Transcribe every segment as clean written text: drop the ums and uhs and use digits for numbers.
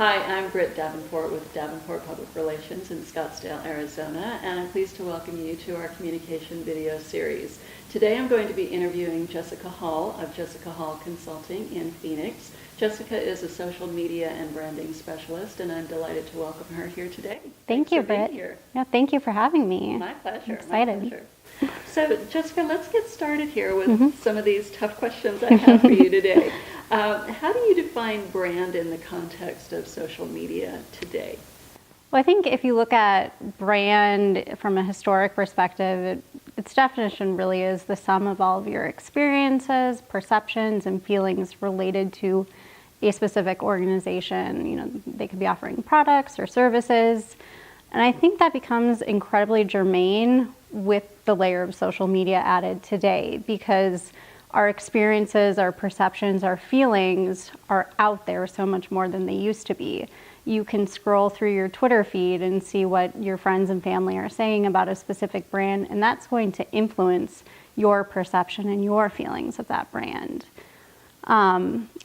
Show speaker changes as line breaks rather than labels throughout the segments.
Hi, I'm Britt Davenport with Davenport Public Relations in Scottsdale, Arizona, and I'm pleased to welcome you to our communication video series. Today I'm going to be interviewing Jessica Hall of Jessica Hall Consulting in Phoenix. Jessica is a social media and branding specialist, and I'm delighted to welcome her here today.
Thank you, Britt. No, thank you for having me.
My pleasure.
I'm excited.
My pleasure. So, Jessica, let's get started here with some of these tough questions I have for you today. How do you define brand in the context of social media today?
Well, I think if you look at brand from a historic perspective, its definition really is the sum of all of your experiences, perceptions, and feelings related to a specific organization. You know, they could be offering products or services. And I think that becomes incredibly germane with the layer of social media added today, because our experiences, our perceptions, our feelings are out there so much more than they used to be. You can scroll through your Twitter feed and see what your friends and family are saying about a specific brand, and that's going to influence your perception and your feelings of that brand.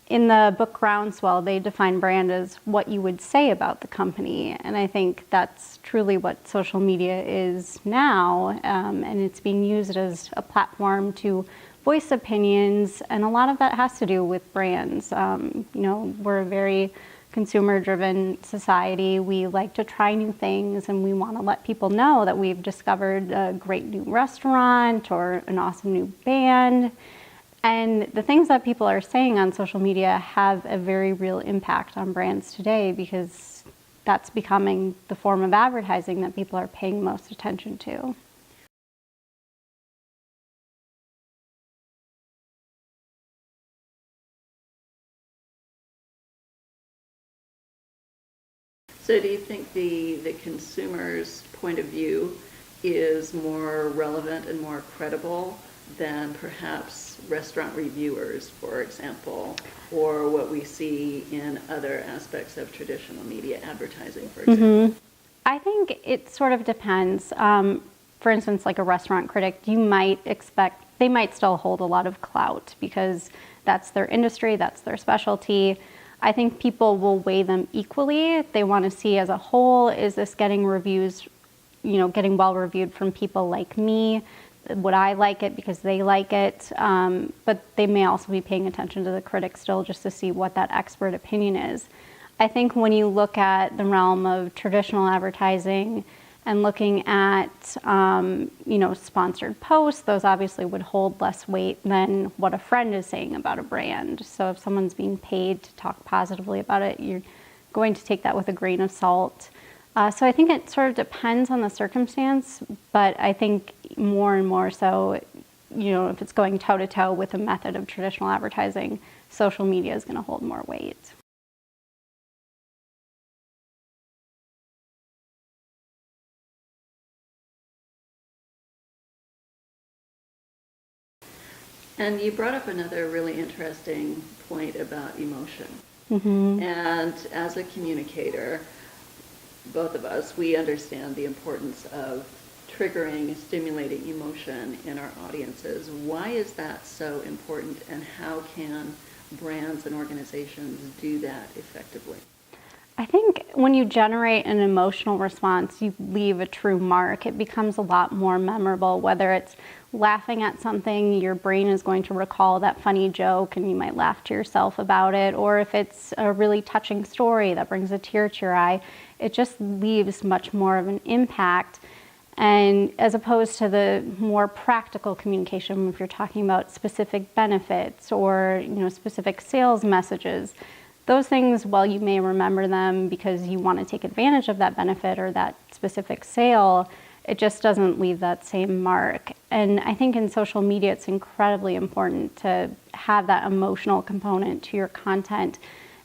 In the book Groundswell, they define brand as what you would say about the company, and I think that's truly what social media is now, and it's being used as a platform to voice opinions, and a lot of that has to do with brands. You know, we're a very consumer-driven society. We like to try new things, and we want to let people know that we've discovered a great new restaurant or an awesome new band. And the things that people are saying on social media have a very real impact on brands today, because that's becoming the form of advertising that people are paying most attention to.
So do you think the consumer's point of view is more relevant and more credible than perhaps restaurant reviewers, for example, or what we see in other aspects of traditional media advertising, for example?
I think it sort of depends. For instance, like a restaurant critic, you might expect they might still hold a lot of clout because that's their industry, that's their specialty. I think people will weigh them equally. They want to see as a whole, is this getting reviews, you know, getting well reviewed from people like me? Would I like it because they like it? But they may also be paying attention to the critics still, just to see what that expert opinion is. I think when you look at the realm of traditional advertising and looking at, you know, sponsored posts, those obviously would hold less weight than what a friend is saying about a brand. So if someone's being paid to talk positively about it, you're going to take that with a grain of salt. So I think it sort of depends on the circumstance, but I think more and more so, you know, if it's going toe-to-toe with a method of traditional advertising, social media is going to hold more weight.
And you brought up another really interesting point about emotion. And as a communicator, both of us, we understand the importance of triggering, stimulating emotion in our audiences. Why is that so important, and how can brands and organizations do that effectively?
I think when you generate an emotional response, you leave a true mark. It becomes a lot more memorable, whether it's laughing at something, your brain is going to recall that funny joke and you might laugh to yourself about it, or if it's a really touching story that brings a tear to your eye, it just leaves much more of an impact. And as opposed to the more practical communication, if you're talking about specific benefits or, you know, specific sales messages, those things, while you may remember them because you want to take advantage of that benefit or that specific sale, it just doesn't leave that same mark. And I think in social media, it's incredibly important to have that emotional component to your content,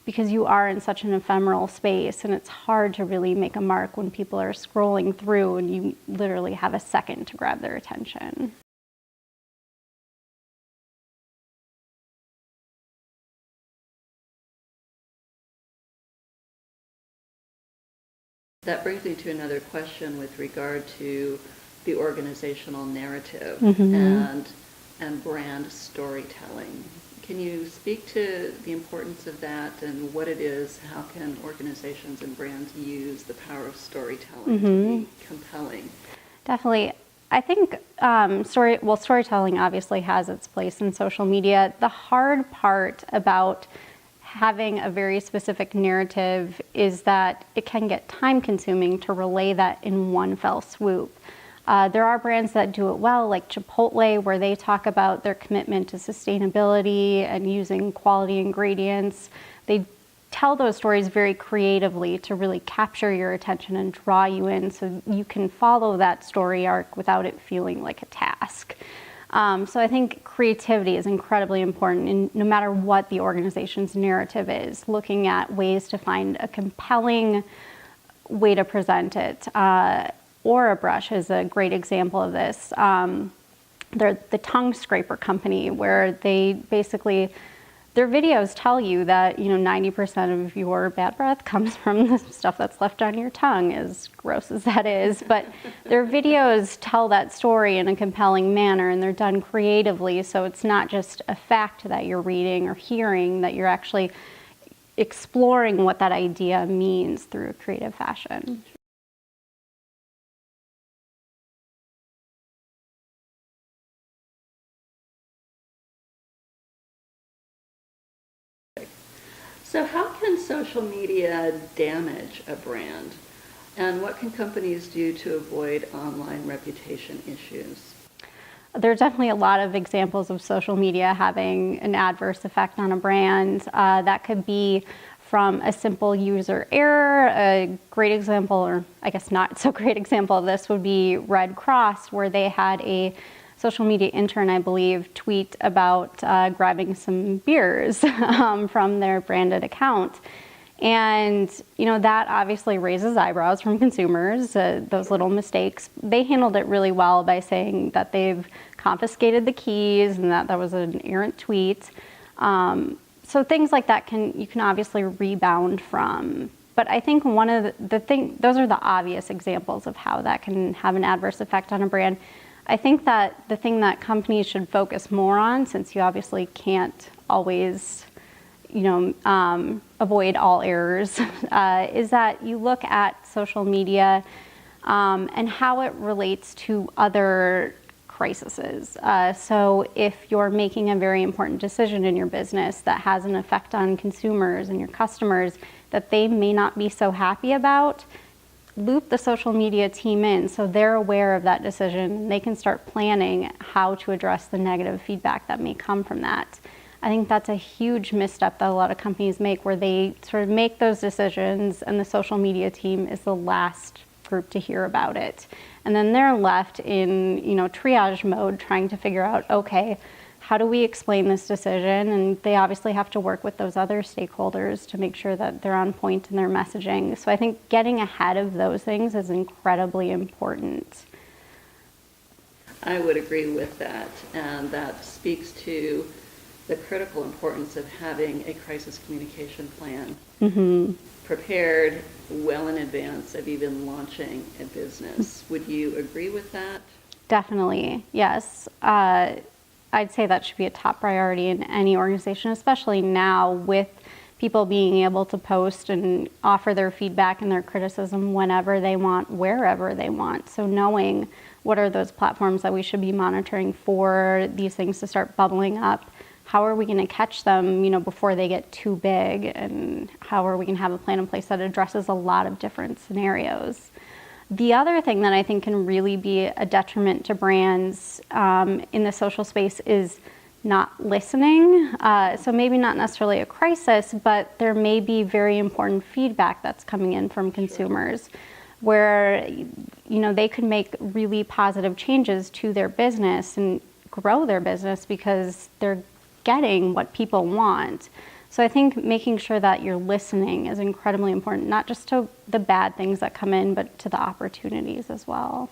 because you are in such an ephemeral space, and it's hard to really make a mark when people are scrolling through and you literally have a second to grab their attention.
That brings me to another question with regard to the organizational narrative and brand storytelling. can you speak to the importance of that and what it is? How can organizations and brands use the power of storytelling to be compelling?
Definitely. I think storytelling obviously has its place in social media. The hard part about having a very specific narrative is that it can get time consuming to relay that in one fell swoop. There are brands that do it well, like Chipotle, where they talk about their commitment to sustainability and using quality ingredients. They tell those stories very creatively to really capture your attention and draw you in so you can follow that story arc without it feeling like a task. So I think creativity is incredibly important in no matter what the organization's narrative is, looking at ways to find a compelling way to present it. Aura Brush is a great example of this. They're the tongue scraper company where they basically, their videos tell you that 90% of your bad breath comes from the stuff that's left on your tongue, as gross as that is. But their videos tell that story in a compelling manner, and they're done creatively, so it's not just a fact that you're reading or hearing, that you're actually exploring what that idea means through a creative fashion.
So how can social media damage a brand? And what can companies do to avoid online reputation issues?
There are definitely a lot of examples of social media having an adverse effect on a brand. That could be from a simple user error. A great example, or I guess not so great example of this, would be Red Cross, where they had a social media intern, I believe, tweet about grabbing some beers from their branded account. And, that obviously raises eyebrows from consumers, those little mistakes. They handled it really well by saying that they've confiscated the keys and that was an errant tweet. So things like that you can obviously rebound from. But I think one of those are the obvious examples of how that can have an adverse effect on a brand. I think that the thing that companies should focus more on, since you obviously can't always, avoid all errors, is that you look at social media and how it relates to other crises. So if you're making a very important decision in your business that has an effect on consumers and your customers that they may not be so happy about, loop the social media team in so they're aware of that decision. They can start planning how to address the negative feedback that may come from that. I think that's a huge misstep that a lot of companies make, where they sort of make those decisions and the social media team is the last group to hear about it. And then they're left in, triage mode trying to figure out, okay, how do we explain this decision? And they obviously have to work with those other stakeholders to make sure that they're on point in their messaging. So I think getting ahead of those things is incredibly important.
I would agree with that, and that speaks to the critical importance of having a crisis communication plan prepared well in advance of even launching a business. Would you agree with that?
Definitely, yes. I'd say that should be a top priority in any organization, especially now with people being able to post and offer their feedback and their criticism whenever they want, wherever they want. So knowing what are those platforms that we should be monitoring for these things to start bubbling up, how are we going to catch them, before they get too big, and how are we going to have a plan in place that addresses a lot of different scenarios. The other thing that I think can really be a detriment to brands in the social space is not listening. So maybe not necessarily a crisis, but there may be very important feedback that's coming in from consumers where, they could make really positive changes to their business and grow their business because they're getting what people want. So I think making sure that you're listening is incredibly important, not just to the bad things that come in, but to the opportunities as well.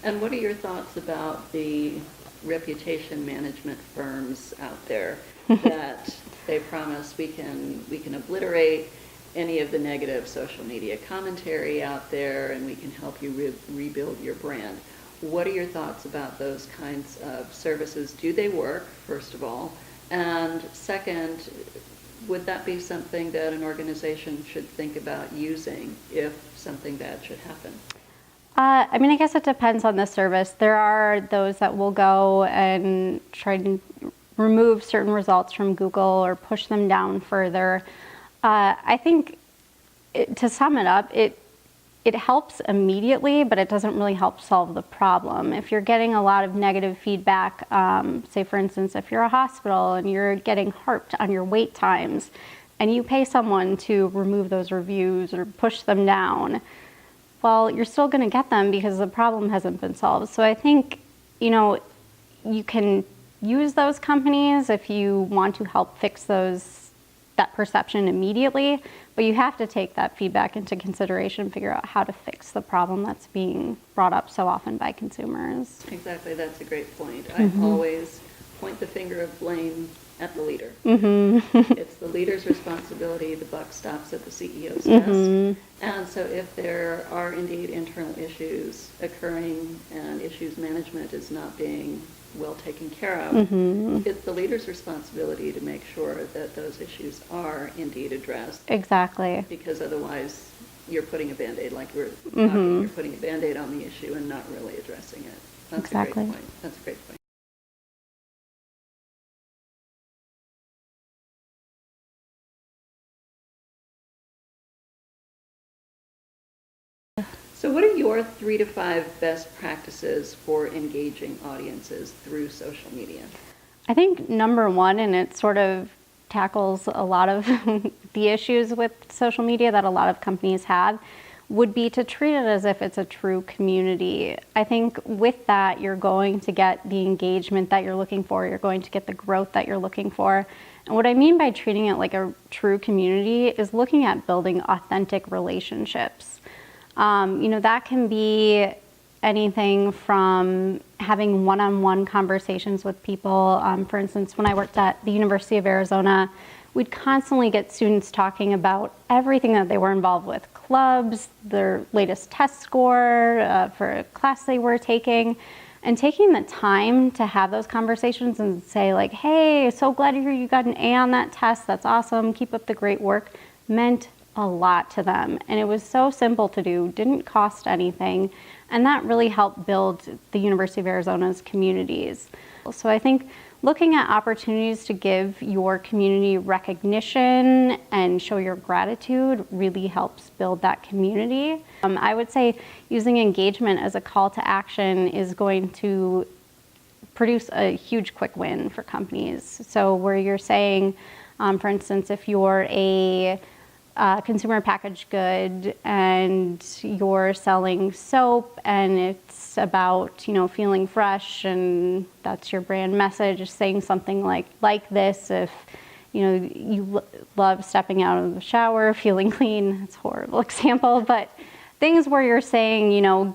And what are your thoughts about the reputation management firms out there that they promise we can obliterate any of the negative social media commentary out there, and we can help you rebuild your brand. What are your thoughts about those kinds of services? Do they work, first of all? And second, would that be something that an organization should think about using if something bad should happen?
I mean, I guess it depends on the service. There are those that will go and try to remove certain results from Google or push them down further. I think, to sum it up, it helps immediately, but it doesn't really help solve the problem. If you're getting a lot of negative feedback, say for instance, if you're a hospital and you're getting harped on your wait times, and you pay someone to remove those reviews or push them down, well, you're still going to get them because the problem hasn't been solved. So I think, you can use those companies if you want to help fix that perception immediately, but you have to take that feedback into consideration and figure out how to fix the problem that's being brought up so often by consumers.
Exactly, that's a great point. I always point the finger of blame at the leader. It's the leader's responsibility. The buck stops at the CEO's desk. And so if there are indeed internal issues occurring and issues management is not being well taken care of, it's the leader's responsibility to make sure that those issues are indeed addressed.
Exactly.
Because otherwise you're putting a Band-Aid, like we're talking, you're putting a Band-Aid on the issue and not really addressing it. That's
Exactly.
a great point. That's a great point. So what are your 3 to 5 best practices for engaging audiences through social media?
I think number one, and it sort of tackles a lot of the issues with social media that a lot of companies have, would be to treat it as if it's a true community. I think with that, you're going to get the engagement that you're looking for. You're going to get the growth that you're looking for. And what I mean by treating it like a true community is looking at building authentic relationships. That can be anything from having one-on-one conversations with people. For instance, when I worked at the University of Arizona, we'd constantly get students talking about everything that they were involved with, clubs, their latest test score for a class they were taking, and taking the time to have those conversations and say like, hey, so glad to hear you got an A on that test. That's awesome. Keep up the great work, meant a lot to them. And it was so simple to do, didn't cost anything. And that really helped build the University of Arizona's communities. So I think looking at opportunities to give your community recognition and show your gratitude really helps build that community. I would say using engagement as a call to action is going to produce a huge quick win for companies. So where you're saying, for instance, if you're a consumer packaged good and you're selling soap and it's about feeling fresh and that's your brand message, saying something like this, if you love stepping out of the shower feeling clean, it's a horrible example, but things where you're saying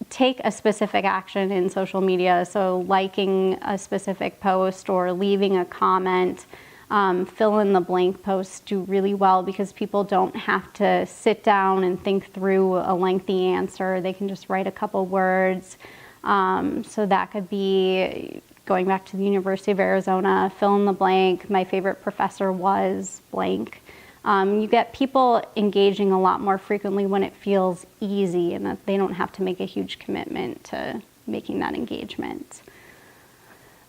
take a specific action in social media, so liking a specific post or leaving a comment. Fill in the blank posts do really well because people don't have to sit down and think through a lengthy answer. They can just write a couple words. So that could be, going back to the University of Arizona, fill in the blank. My favorite professor was blank. You get people engaging a lot more frequently when it feels easy and that they don't have to make a huge commitment to making that engagement.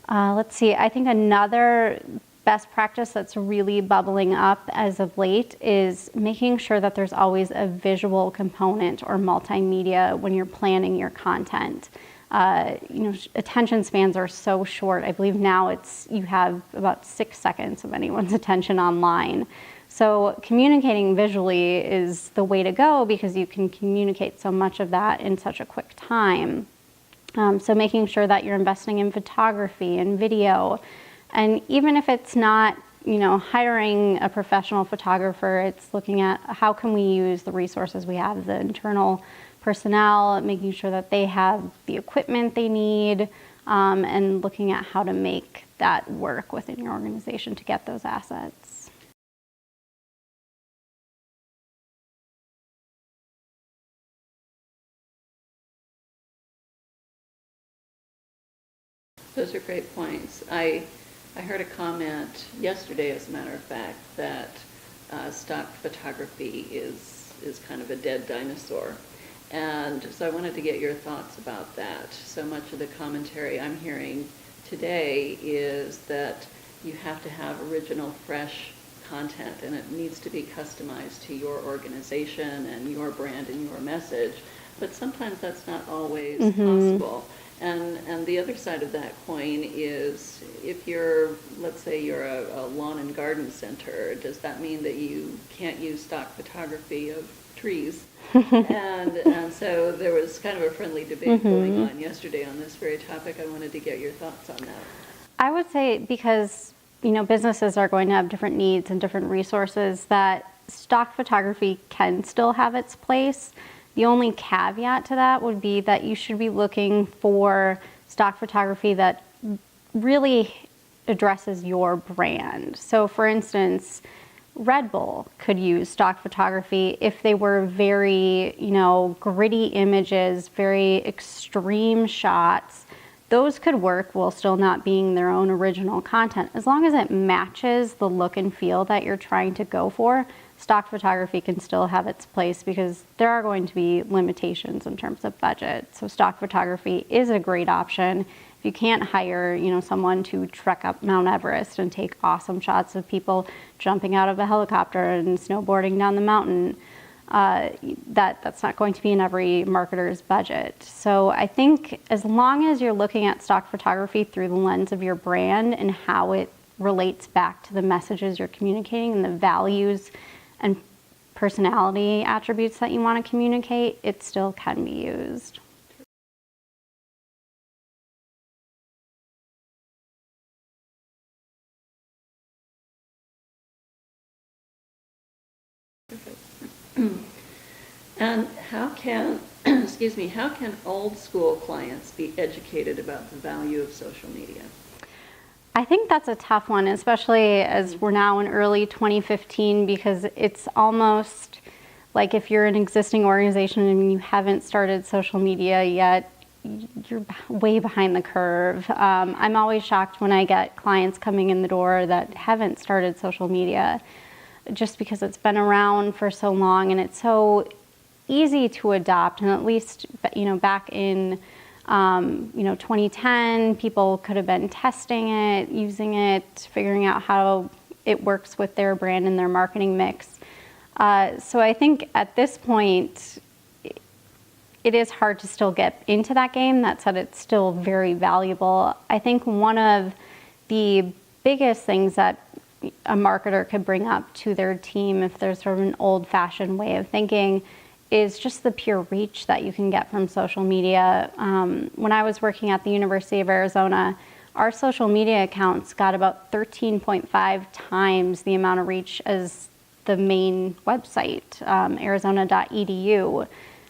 Let's see, I think another best practice that's really bubbling up as of late is making sure that there's always a visual component or multimedia when you're planning your content. Attention spans are so short. I believe now you have about 6 seconds of anyone's attention online. So communicating visually is the way to go because you can communicate so much of that in such a quick time. So making sure that you're investing in photography and video. And even if it's not, hiring a professional photographer, it's looking at how can we use the resources we have, the internal personnel, making sure that they have the equipment they need, and looking at how to make that work within your organization to get those assets.
Those are great points. I heard a comment yesterday, as a matter of fact, that stock photography is kind of a dead dinosaur. And so I wanted to get your thoughts about that. So much of the commentary I'm hearing today is that you have to have original, fresh content, and it needs to be customized to your organization and your brand and your message. But sometimes that's not always possible. And the other side of that coin is, if you're, let's say you're a lawn and garden center, does that mean that you can't use stock photography of trees? and so there was kind of a friendly debate going on yesterday on this very topic. I wanted to get your thoughts on that.
I would say, because businesses are going to have different needs and different resources, that stock photography can still have its place. The only caveat to that would be that you should be looking for stock photography that really addresses your brand. So for instance, Red Bull could use stock photography if they were very, gritty images, very extreme shots. Those could work while still not being their own original content. As long as it matches the look and feel that you're trying to go for, stock photography can still have its place, because there are going to be limitations in terms of budget. So stock photography is a great option. If you can't hire, someone to trek up Mount Everest and take awesome shots of people jumping out of a helicopter and snowboarding down the mountain, that's not going to be in every marketer's budget. So I think as long as you're looking at stock photography through the lens of your brand and how it relates back to the messages you're communicating and the values and personality attributes that you want to communicate, it still can be used.
And how can, how can old school clients be educated about the value of social media?
I think that's a tough one, especially as we're now in early 2015, because it's almost like if you're an existing organization and you haven't started social media yet, you're way behind the curve. I'm always shocked when I get clients coming in the door that haven't started social media, just because it's been around for so long and it's so easy to adopt. And at least, back in 2010, people could have been testing it, using it, figuring out how it works with their brand and their marketing mix. So I think at this point, it is hard to still get into that game. That said, it's still very valuable. I think one of the biggest things that a marketer could bring up to their team, if there's sort of an old-fashioned way of thinking, is just the pure reach that you can get from social media. When I was working at the University of Arizona, our social media accounts got about 13.5 times the amount of reach as the main website, arizona.edu.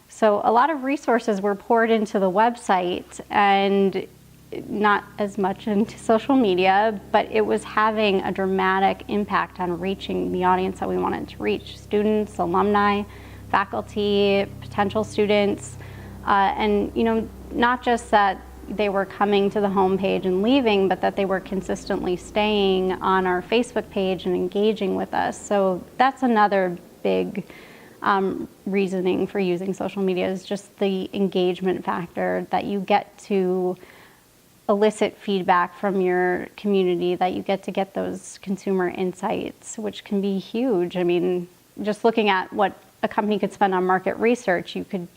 So a lot of resources were poured into the website and not as much into social media, but it was having a dramatic impact on reaching the audience that we wanted to reach: students, alumni, faculty, potential students, and not just that they were coming to the homepage and leaving, but that they were consistently staying on our Facebook page and engaging with us. So that's another big reasoning for using social media, is just the engagement factor, that you get to elicit feedback from your community, that you get those consumer insights, which can be huge. I mean, just looking at what a company could spend on market research, you could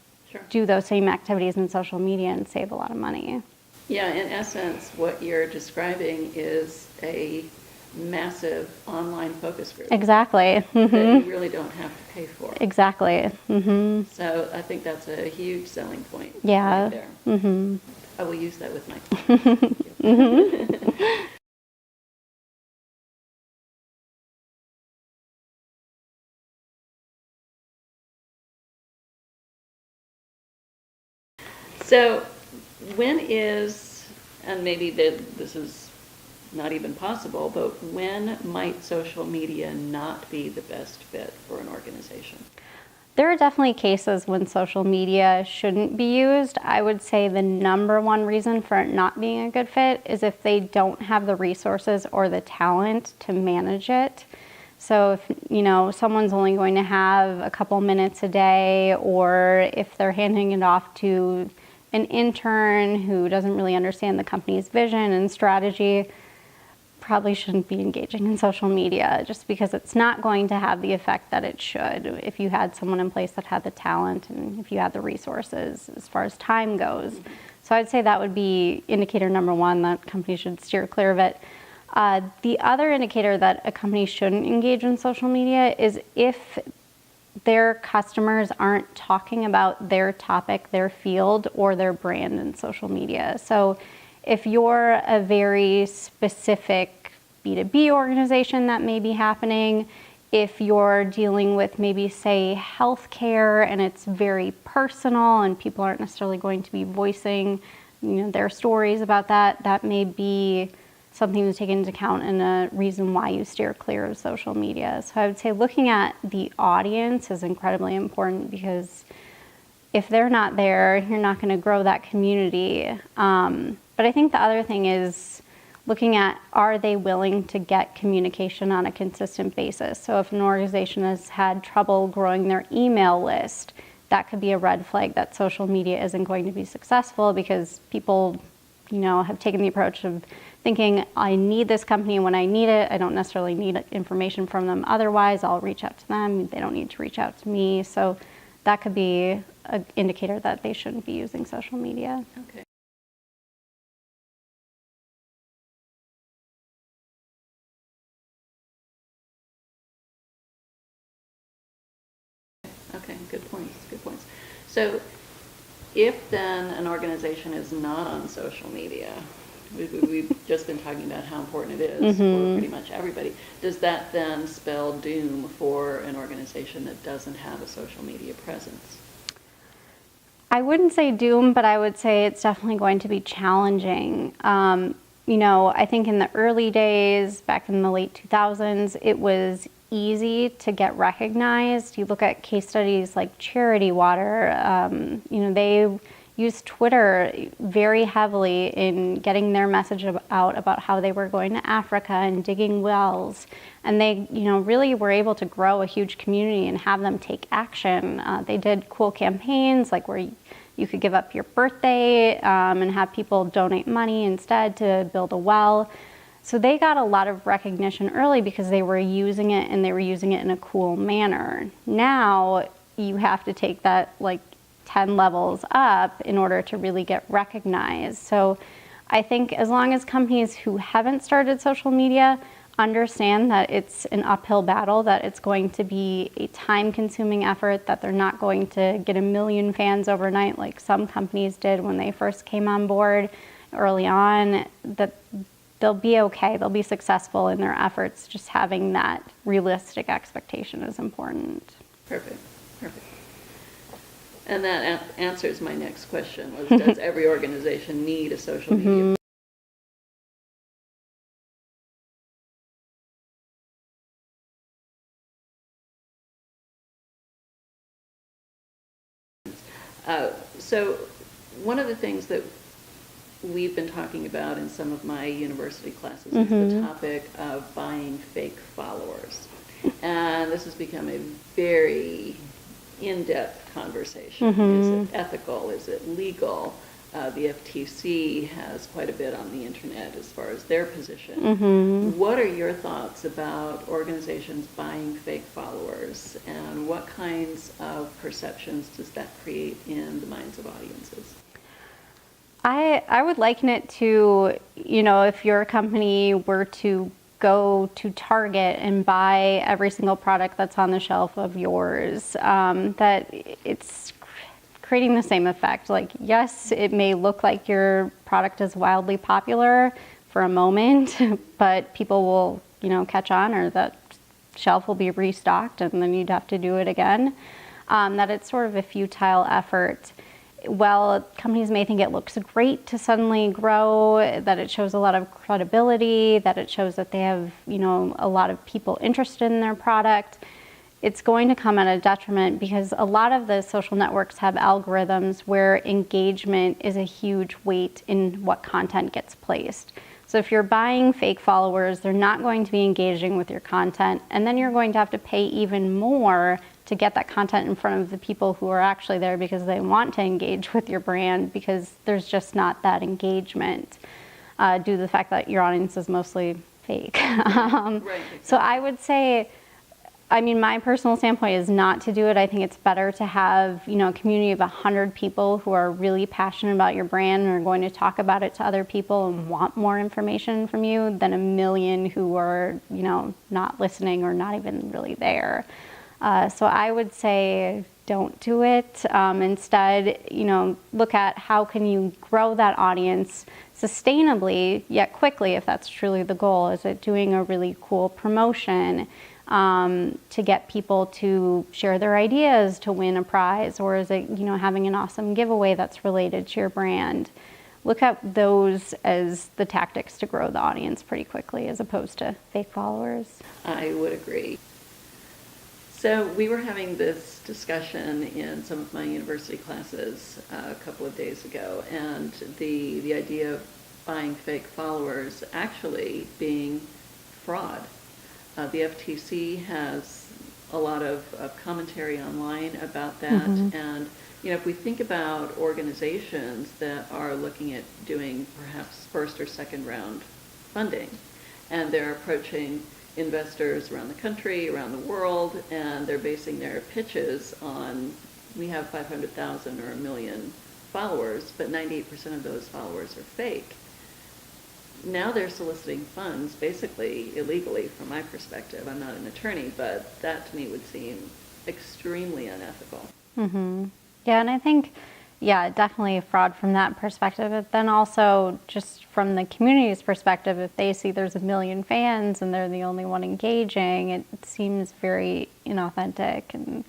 do those same activities in social media and save a lot of money.
Yeah, in essence, what you're describing is a massive online focus group.
Exactly.
That you really don't have to pay for.
Exactly.
So I think that's a huge selling point.
Yeah.
Right there. I will use that with my clients. Thank you. So when is, and maybe this is not even possible, but when might social media not be the best fit for an organization?
There are definitely cases when social media shouldn't be used. I would say the number one reason for it not being a good fit is if they don't have the resources or the talent to manage it. So if, someone's only going to have a couple minutes a day, or if they're handing it off to an intern who doesn't really understand the company's vision and strategy, probably shouldn't be engaging in social media, just because it's not going to have the effect that it should if you had someone in place that had the talent and if you had the resources as far as time goes. So I'd say that would be indicator number one, that companies should steer clear of it. The other indicator that a company shouldn't engage in social media is if their customers aren't talking about their topic, their field, or their brand in social media. So if you're a very specific B2B organization, that may be happening. If you're dealing with maybe, say, healthcare, and it's very personal and people aren't necessarily going to be voicing their stories about that, that may be something to take into account and a reason why you steer clear of social media. So I would say looking at the audience is incredibly important, because if they're not there, you're not going to grow that community. But I think the other thing is looking at, are they willing to get communication on a consistent basis? So if an organization has had trouble growing their email list, that could be a red flag that social media isn't going to be successful, because people, have taken the approach of thinking, I need this company when I need it. I don't necessarily need information from them otherwise. I'll reach out to them. They don't need to reach out to me. So that could be an indicator that they shouldn't be using social media.
Okay. Okay, good points, good points. So if then an organization is not on social media, we've just been talking about how important it is for pretty much everybody, does that then spell doom for an organization that doesn't have a social media presence?
I wouldn't say doom, but I would say it's definitely going to be challenging. I think in the early days, back in the late 2000s, it was easy to get recognized. You look at case studies like Charity Water, they used Twitter very heavily in getting their message out about how they were going to Africa and digging wells. And they, really were able to grow a huge community and have them take action. They did cool campaigns like where you could give up your birthday and have people donate money instead to build a well. So they got a lot of recognition early because they were using it, and they were using it in a cool manner. Now you have to take that 10 levels up in order to really get recognized. So I think as long as companies who haven't started social media understand that it's an uphill battle, that it's going to be a time-consuming effort, that they're not going to get 1 million fans overnight like some companies did when they first came on board early on, that they'll be okay, they'll be successful in their efforts. Just having that realistic expectation is important.
Perfect. And that answers my next question, was does every organization need a social media? So one of the things that we've been talking about in some of my university classes is the topic of buying fake followers. And this has become a very in-depth conversation. Is it ethical? Is it legal? The FTC has quite a bit on the internet as far as their position. What are your thoughts about organizations buying fake followers, and what kinds of perceptions does that create in the minds of audiences?
I would liken it to, if your company were to go to Target and buy every single product that's on the shelf of yours, that it's creating the same effect. Yes, it may look like your product is wildly popular for a moment, but people will, catch on, or that shelf will be restocked and then you'd have to do it again. That it's sort of a futile effort. While companies may think it looks great to suddenly grow, that it shows a lot of credibility, that it shows that they have, a lot of people interested in their product, it's going to come at a detriment because a lot of the social networks have algorithms where engagement is a huge weight in what content gets placed. So if you're buying fake followers, they're not going to be engaging with your content, and then you're going to have to pay even more to get that content in front of the people who are actually there because they want to engage with your brand, because there's just not that engagement due to the fact that your audience is mostly fake.
Right, exactly.
So I would say, I mean, my personal standpoint is not to do it. I think it's better to have, you know, a community of 100 people who are really passionate about your brand and are going to talk about it to other people and want more information from you than a million who are, you know, not listening or not even really there. So I would say don't do it. Instead, you know, look at how can you grow that audience sustainably yet quickly, if that's truly the goal. Is it doing a really cool promotion to get people to share their ideas to win a prize, or is it, you know, having an awesome giveaway that's related to your brand? Look at those as the tactics to grow the audience pretty quickly, as opposed to fake followers.
I would agree. So we were having this discussion in some of my university classes a couple of days ago, and the idea of buying fake followers actually being fraud. The FTC has a lot of commentary online about that. Mm-hmm. And, you know, if we think about organizations that are looking at doing perhaps first or second round funding, and they're approaching investors around the country, around the world, and they're basing their pitches on, we have 500,000 or 1 million followers, but 98% of those followers are fake. Now they're soliciting funds basically illegally from my perspective. I'm not an attorney, but that to me would seem extremely unethical.
Mm-hmm. Yeah, and I think, yeah, definitely fraud from that perspective. But then also just from the community's perspective, if they see there's 1 million fans and they're the only one engaging, it seems very inauthentic and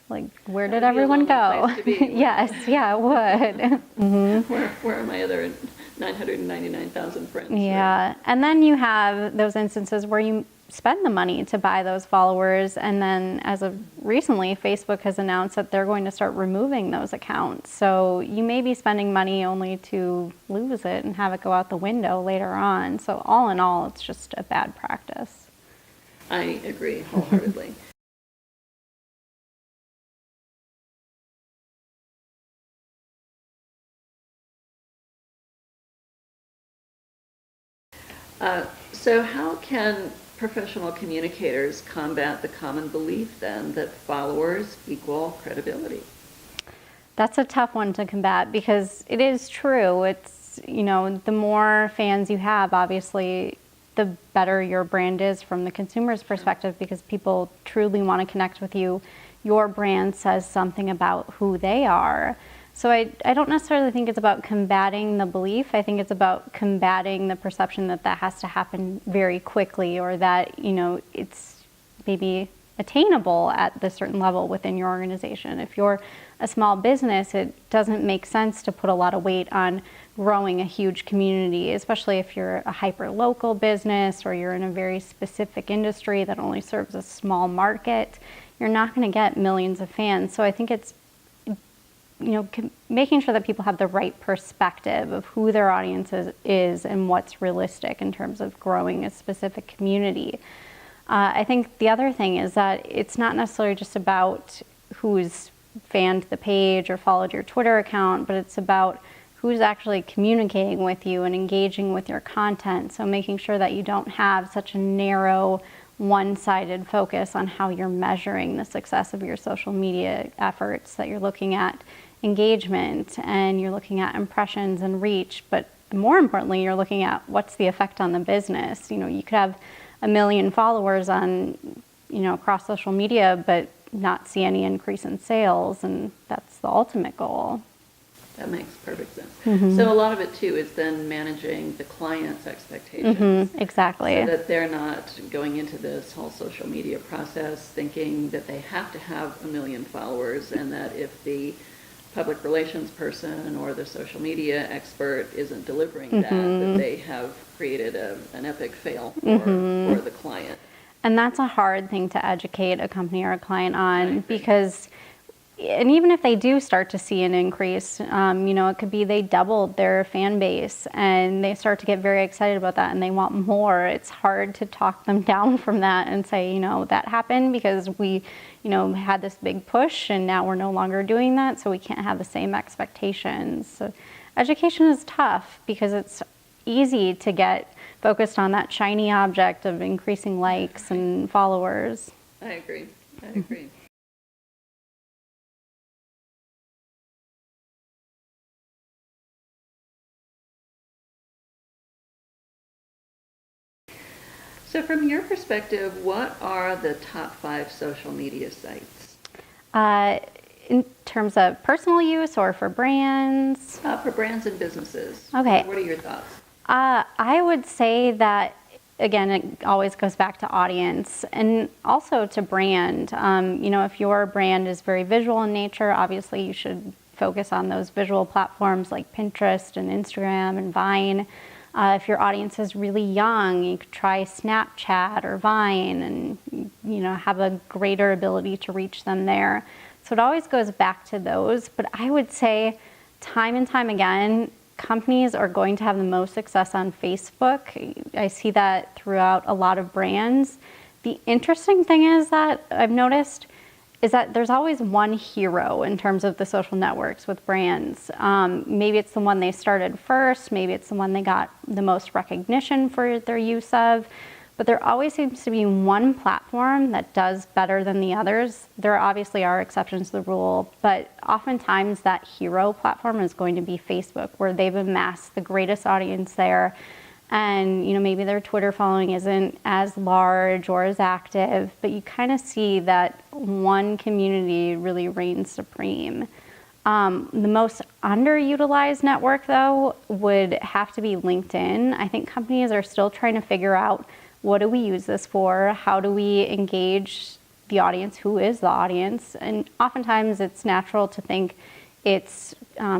like, where did everyone go? Yes, yeah, it would. Mm-hmm.
Where are my other 999,000 friends?
Yeah, right? And then you have those instances where you spend the money to buy those followers, and then as of recently, Facebook has announced that they're going to start removing those accounts. So you may be spending money only to lose it and have it go out the window later on. So all in all, it's just a bad practice.
I agree wholeheartedly. So how can professional communicators combat the common belief then that followers equal credibility?
That's a tough one to combat because it is true. It's, you know, the more fans you have, obviously, the better your brand is from the consumer's perspective, because people truly want to connect with you. Your brand says something about who they are. So I don't necessarily think it's about combating the belief. I think it's about combating the perception that that has to happen very quickly, or that, you know, it's maybe attainable at the certain level within your organization. If you're a small business, it doesn't make sense to put a lot of weight on growing a huge community, especially if you're a hyper-local business or you're in a very specific industry that only serves a small market. You're not going to get millions of fans. So I think it's, you know, making sure that people have the right perspective of who their audience is and what's realistic in terms of growing a specific community. I think the other thing is that it's not necessarily just about who's fanned the page or followed your Twitter account, but it's about who's actually communicating with you and engaging with your content. So making sure that you don't have such a narrow, one-sided focus on how you're measuring the success of your social media efforts, that you're looking at engagement and you're looking at impressions and reach, but more importantly, you're looking at what's the effect on the business. You know, you could have 1 million followers on, you know, across social media, but not see any increase in sales, and that's the ultimate goal.
That makes perfect sense. Mm-hmm. So a lot of it too is then managing the client's expectations.
Mm-hmm, exactly.
So that they're not going into this whole social media process thinking that they have to have 1 million followers, and that if the public relations person or the social media expert isn't delivering that they have created an epic fail for the client.
And that's a hard thing to educate a company or a client
I
on,
agree.
because, and even if they do start to see an increase, it could be they doubled their fan base and they start to get very excited about that and they want more. It's hard to talk them down from that and say, that happened because we, had this big push and now we're no longer doing that, so we can't have the same expectations. So education is tough because it's easy to get focused on that shiny object of increasing likes and followers.
I agree. I agree. So from your perspective, what are the top 5 social media sites?
In terms of personal use or for brands?
For brands and businesses.
Okay.
What are your thoughts?
I would say that, again, it always goes back to audience and also to brand. If your brand is very visual in nature, obviously you should focus on those visual platforms like Pinterest and Instagram and Vine. If your audience is really young, you could try Snapchat or Vine and, have a greater ability to reach them there. So it always goes back to those. But I would say time and time again, companies are going to have the most success on Facebook. I see that throughout a lot of brands. The interesting thing is that I've noticed is that there's always one hero in terms of the social networks with brands. Maybe it's the one they started first, maybe it's the one they got the most recognition for their use of, but there always seems to be one platform that does better than the others. There obviously are exceptions to the rule, but oftentimes that hero platform is going to be Facebook, where they've amassed the greatest audience there. And maybe their Twitter following isn't as large or as active, but you kind of see that one community really reigns supreme. The most underutilized network, though, would have to be LinkedIn. I think companies are still trying to figure out, what do we use this for? How do we engage the audience? Who is the audience? And oftentimes it's natural to think it's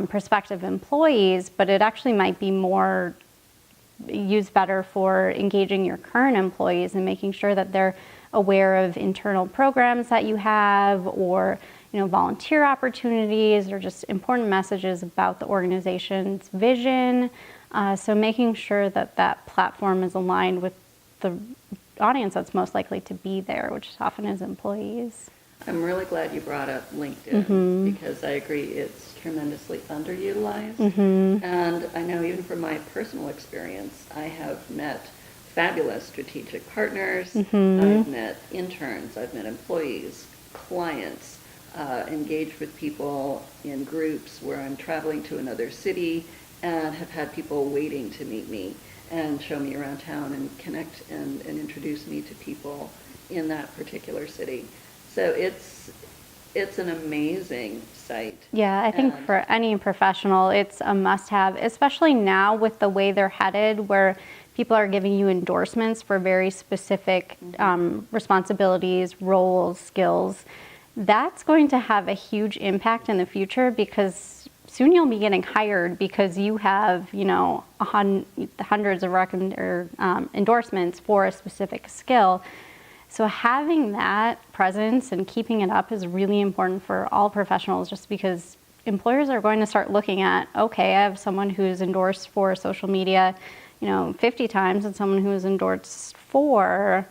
prospective employees, but it actually might be more used better for engaging your current employees and making sure that they're aware of internal programs that you have, or volunteer opportunities, or just important messages about the organization's vision. So making sure that that platform is aligned with the audience that's most likely to be there, which often is employees.
I'm really glad you brought up LinkedIn, because I agree it's tremendously underutilized. And I know even from my personal experience, I have met fabulous strategic partners. I've met interns, I've met employees, clients, engaged with people in groups where I'm traveling to another city and have had people waiting to meet me and show me around town and connect and introduce me to people in that particular city. So it's an amazing site.
Yeah, I think for any professional, it's a must-have, especially now with the way they're headed, where people are giving you endorsements for very specific responsibilities, roles, skills. That's going to have a huge impact in the future, because soon you'll be getting hired because you have, hundreds of endorsements for a specific skill. So having that presence and keeping it up is really important for all professionals, just because employers are going to start looking at, okay, I have someone who's endorsed for social media, 50 times, and someone who's endorsed for,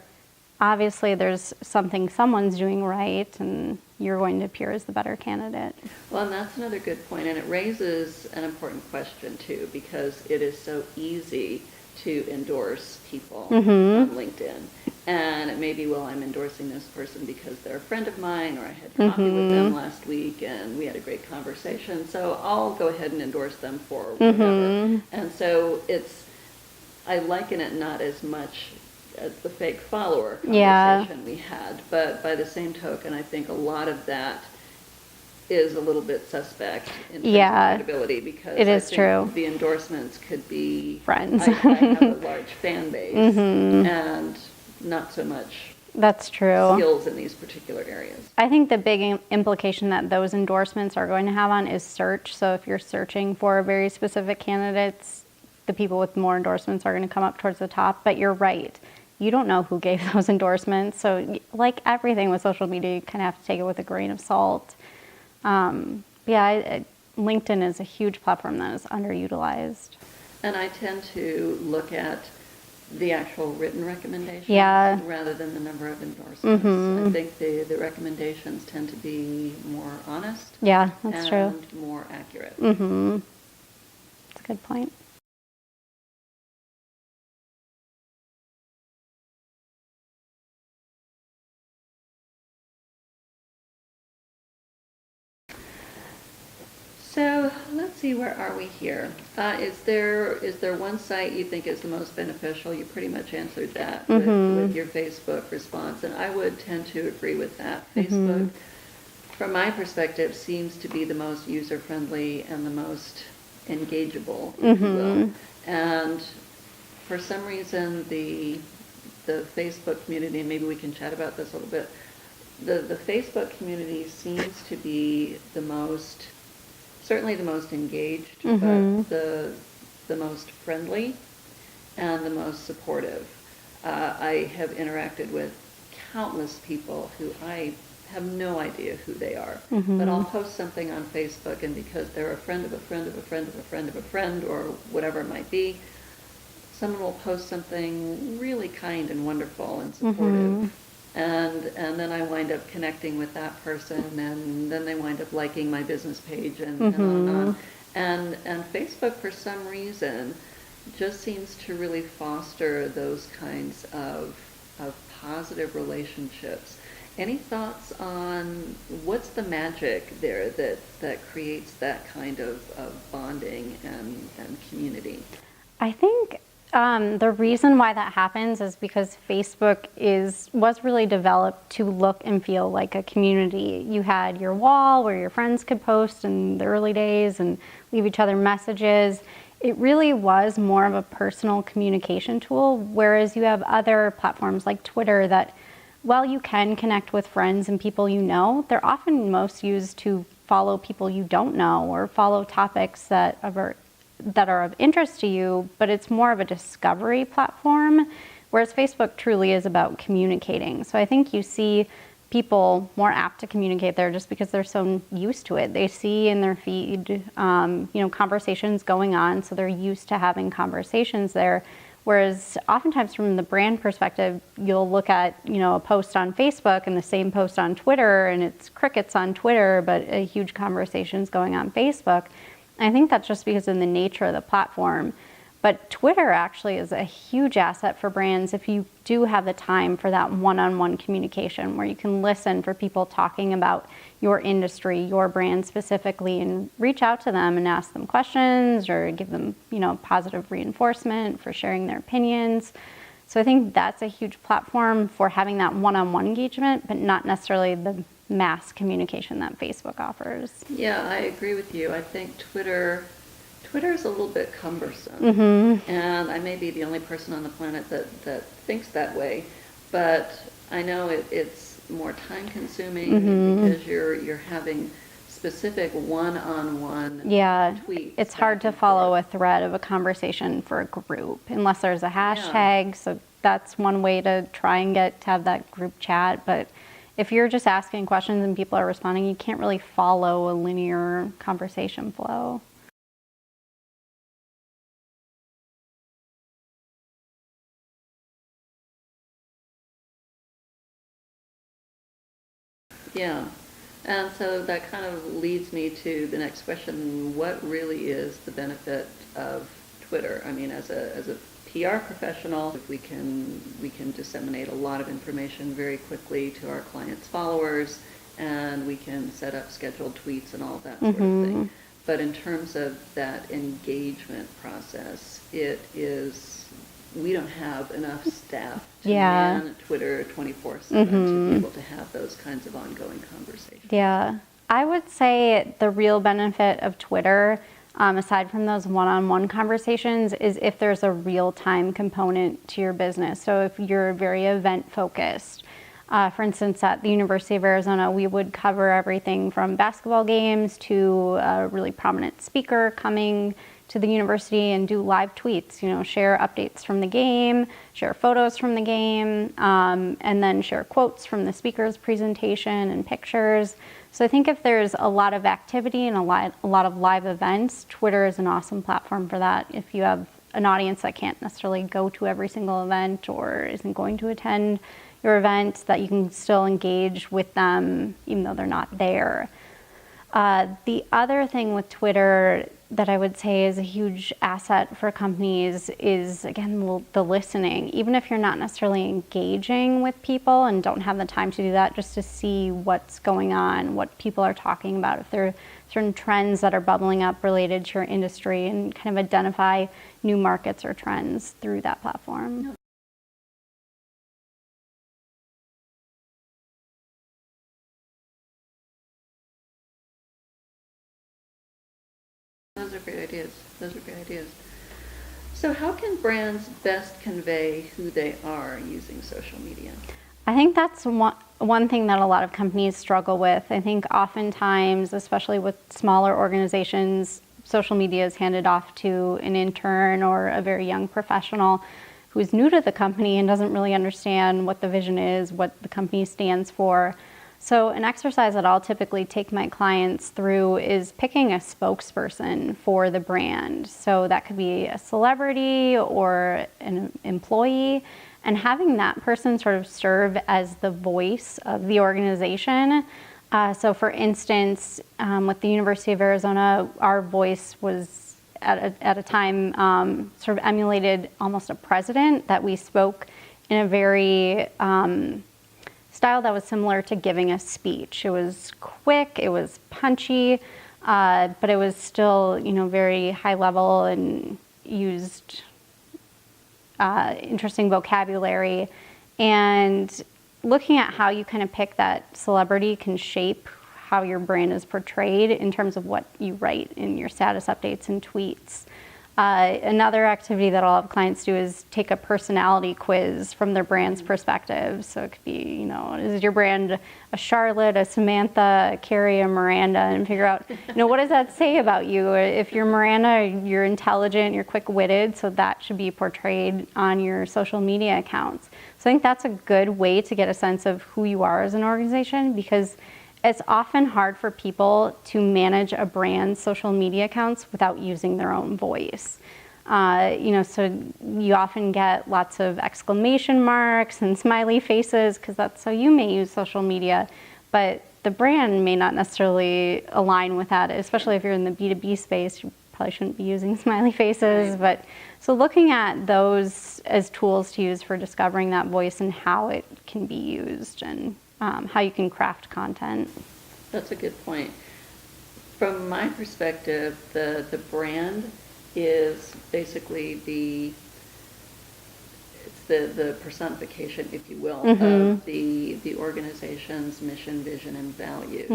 obviously there's something someone's doing right, and you're going to appear as the better candidate.
Well, and that's another good point, and it raises an important question too, because it is so easy to endorse people on LinkedIn. And it may be, well, I'm endorsing this person because they're a friend of mine, or I had coffee with them last week and we had a great conversation, so I'll go ahead and endorse them for whatever. And so I liken it not as much as the fake follower conversation we had, but by the same token, I think a lot of that is a little bit suspect in terms of credibility, because
it is true.
The endorsements could be
friends.
I have a large fan base and not so much
That's true.
skills in these particular areas.
I think the big implication that those endorsements are going to have on is search. So if you're searching for very specific candidates, the people with more endorsements are going to come up towards the top. But you're right. you don't know who gave those endorsements. So like everything with social media, you kind of have to take it with a grain of salt. LinkedIn is a huge platform that is underutilized.
And I tend to look at the actual written recommendations rather than the number of endorsements. I think the recommendations tend to be more honest.
Yeah, that's true.
And more accurate.
That's a good point.
So let's see, where are we here? Is there one site you think is the most beneficial? You pretty much answered that with your Facebook response, and I would tend to agree with that. Facebook, from my perspective, seems to be the most user-friendly and the most engageable, if you will. And for some reason, the Facebook community, and maybe we can chat about this a little bit, the Facebook community seems to be certainly the most engaged, but the most friendly and the most supportive. I have interacted with countless people who I have no idea who they are, but I'll post something on Facebook, and because they're a friend of a friend of a friend of a friend of a friend, or whatever it might be, someone will post something really kind and wonderful and supportive. And then I wind up connecting with that person, and then they wind up liking my business page, and on and on. And Facebook, for some reason, just seems to really foster those kinds of positive relationships. Any thoughts on what's the magic there that creates that kind of bonding and community?
I think the reason why that happens is because Facebook was really developed to look and feel like a community. You had your wall where your friends could post in the early days and leave each other messages. It really was more of a personal communication tool, whereas you have other platforms like Twitter that, while you can connect with friends and people you know, they're often most used to follow people you don't know or follow topics that are of interest to you, but it's more of a discovery platform, whereas Facebook truly is about communicating. So I think you see people more apt to communicate there just because they're so used to it. They see in their feed, conversations going on, so they're used to having conversations there. Whereas oftentimes from the brand perspective, you'll look at, a post on Facebook and the same post on Twitter, and it's crickets on Twitter, but a huge conversation's going on Facebook. I think that's just because of the nature of the platform. But Twitter actually is a huge asset for brands if you do have the time for that one-on-one communication where you can listen for people talking about your industry, your brand specifically, and reach out to them and ask them questions or give them, positive reinforcement for sharing their opinions. So I think that's a huge platform for having that one-on-one engagement, but not necessarily the mass communication that Facebook offers.
Yeah, I agree with you. I think Twitter's a little bit cumbersome, and I may be the only person on the planet that thinks that way, but I know it's more time consuming because you're having specific one-on-one tweets.
It's hard to follow a thread of a conversation for a group unless there's a hashtag. So that's one way to try and get to have that group chat. But if you're just asking questions and people are responding, you can't really follow a linear conversation flow.
Yeah. And so that kind of leads me to the next question. What really is the benefit of Twitter? I mean, as a PR professional, we can disseminate a lot of information very quickly to our clients' followers, and we can set up scheduled tweets and all that sort of thing. But in terms of that engagement process, we don't have enough staff to man Twitter 24/7 to be able to have those kinds of ongoing conversations.
Yeah, I would say the real benefit of Twitter, aside from those one-on-one conversations, is if there's a real-time component to your business. So if you're very event-focused, for instance, at the University of Arizona, we would cover everything from basketball games to a really prominent speaker coming to the university and do live tweets, share updates from the game, share photos from the game, and then share quotes from the speaker's presentation and pictures. So I think if there's a lot of activity and a lot of live events, Twitter is an awesome platform for that. If you have an audience that can't necessarily go to every single event or isn't going to attend your event, that you can still engage with them even though they're not there. The other thing with Twitter that I would say is a huge asset for companies is, again, the listening. Even if you're not necessarily engaging with people and don't have the time to do that, just to see what's going on, what people are talking about, if there are certain trends that are bubbling up related to your industry, and kind of identify new markets or trends through that platform.
Those are great ideas. Those are great ideas. So how can brands best convey who they are using social media?
I think that's one thing that a lot of companies struggle with. I think oftentimes, especially with smaller organizations, social media is handed off to an intern or a very young professional who's new to the company and doesn't really understand what the vision is, what the company stands for. So an exercise that I'll typically take my clients through is picking a spokesperson for the brand. So that could be a celebrity or an employee, and having that person sort of serve as the voice of the organization. So for instance, with the University of Arizona, our voice was at a time sort of emulated almost a president, that we spoke in a very style that was similar to giving a speech. It was quick, it was punchy, but it was still, very high level and used interesting vocabulary. And looking at how you kind of pick that celebrity can shape how your brand is portrayed in terms of what you write in your status updates and tweets. Another activity that I'll have clients do is take a personality quiz from their brand's perspective. So it could be, is your brand a Charlotte, a Samantha, a Carrie, a Miranda, and figure out, what does that say about you? If you're Miranda, you're intelligent, you're quick-witted, so that should be portrayed on your social media accounts. So I think that's a good way to get a sense of who you are as an organization, because it's often hard for people to manage a brand's social media accounts without using their own voice. So you often get lots of exclamation marks and smiley faces because that's how you may use social media, but the brand may not necessarily align with that, especially if you're in the B2B space. You probably shouldn't be using smiley faces, but so looking at those as tools to use for discovering that voice and how it can be used, and how you can craft content.
That's a good point. From my perspective, the brand is basically the personification, if you will, of the organization's mission, vision, and values.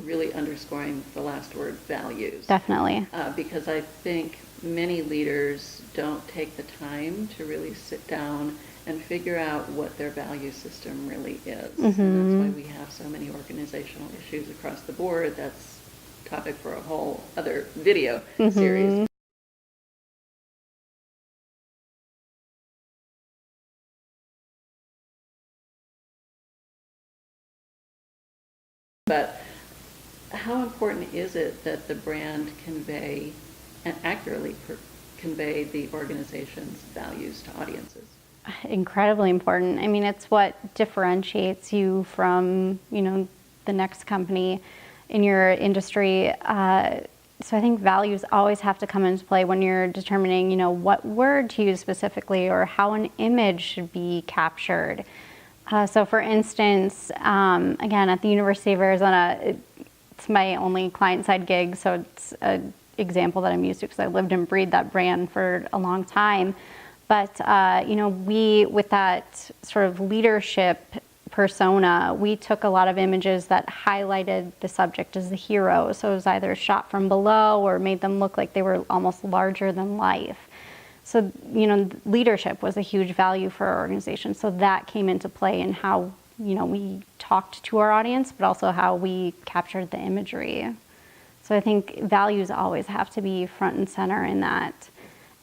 Really underscoring the last word, values.
Definitely.
Because I think many leaders don't take the time to really sit down and figure out what their value system really is. And that's why we have so many organizational issues across the board. That's a topic for a whole other video series. But how important is it that the brand convey and accurately convey the organization's values to audiences?
Incredibly important. I mean, it's what differentiates you from, the next company in your industry. So I think values always have to come into play when you're determining, what word to use specifically or how an image should be captured. So for instance, again, at the University of Arizona, it's my only client-side gig, so it's an example that I'm used to because I lived and breathed that brand for a long time. But, we, with that sort of leadership persona, we took a lot of images that highlighted the subject as the hero. So it was either shot from below or made them look like they were almost larger than life. So, leadership was a huge value for our organization. So that came into play in how, we talked to our audience, but also how we captured the imagery. So I think values always have to be front and center in that.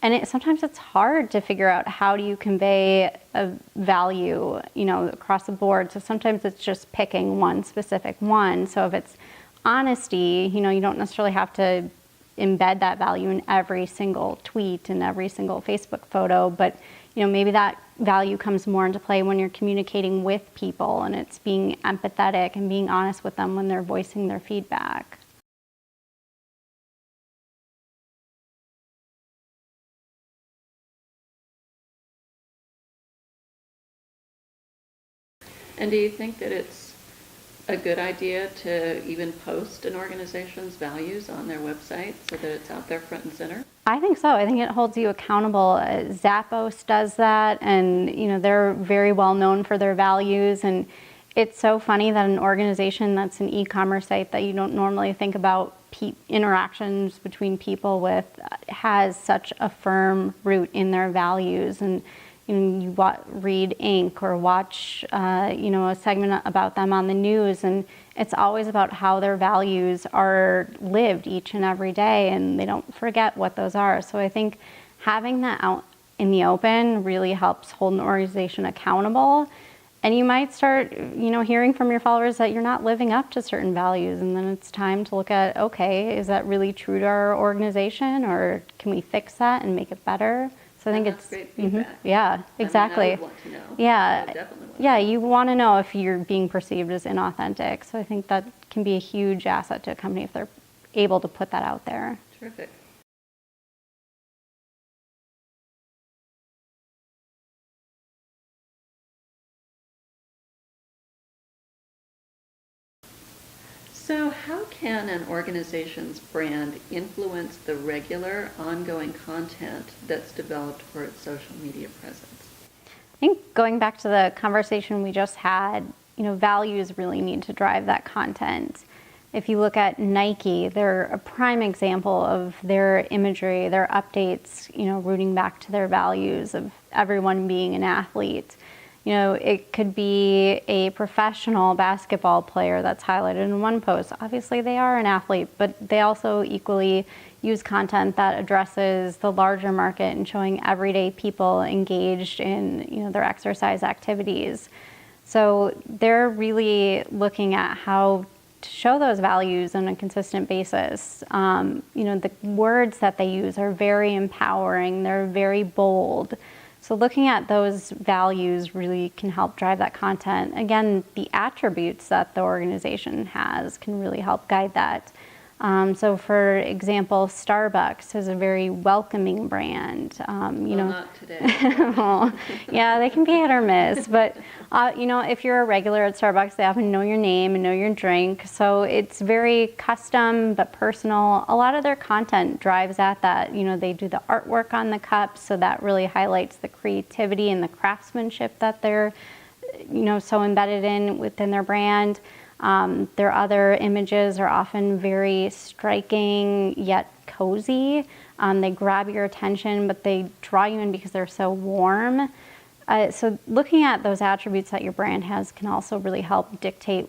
And sometimes it's hard to figure out how do you convey a value, across the board. So sometimes it's just picking one specific one. So if it's honesty, you don't necessarily have to embed that value in every single tweet and every single Facebook photo, but maybe that value comes more into play when you're communicating with people and it's being empathetic and being honest with them when they're voicing their feedback.
And do you think that it's a good idea to even post an organization's values on their website so that it's out there front and center?
I think so. I think it holds you accountable. Zappos does that, and they're very well known for their values. And it's so funny that an organization that's an e-commerce site that you don't normally think about interactions between people with has such a firm root in their values. And you read Inc. or watch a segment about them on the news, and it's always about how their values are lived each and every day, and they don't forget what those are. So I think having that out in the open really helps hold an organization accountable. And you might start, hearing from your followers that you're not living up to certain values, and then it's time to look at, okay, is that really true to our organization, or can we fix that and make it better? So I think
that's great feedback.
Yeah, exactly.
I would want to know.
Yeah,
I would definitely want to
yeah,
know.
you want to know if you're being perceived as inauthentic. So I think that can be a huge asset to a company if they're able to put that out there.
Terrific. So how can an organization's brand influence the regular, ongoing content that's developed for its social media presence?
I think going back to the conversation we just had, values really need to drive that content. If you look at Nike, they're a prime example of their imagery, their updates, rooting back to their values of everyone being an athlete. It could be a professional basketball player that's highlighted in one post. Obviously, they are an athlete, but they also equally use content that addresses the larger market and showing everyday people engaged in, their exercise activities. So they're really looking at how to show those values on a consistent basis. The words that they use are very empowering. They're very bold. So looking at those values really can help drive that content. Again, the attributes that the organization has can really help guide that. So for example, Starbucks is a very welcoming brand.
Not today.
Yeah, they can be hit or miss. But, if you're a regular at Starbucks, they often know your name and know your drink. So it's very custom but personal. A lot of their content drives at that. They do the artwork on the cups, so that really highlights the creativity and the craftsmanship that they're, so embedded within their brand. Their other images are often very striking yet cozy. They grab your attention, but they draw you in because they're so warm. So looking at those attributes that your brand has can also really help dictate,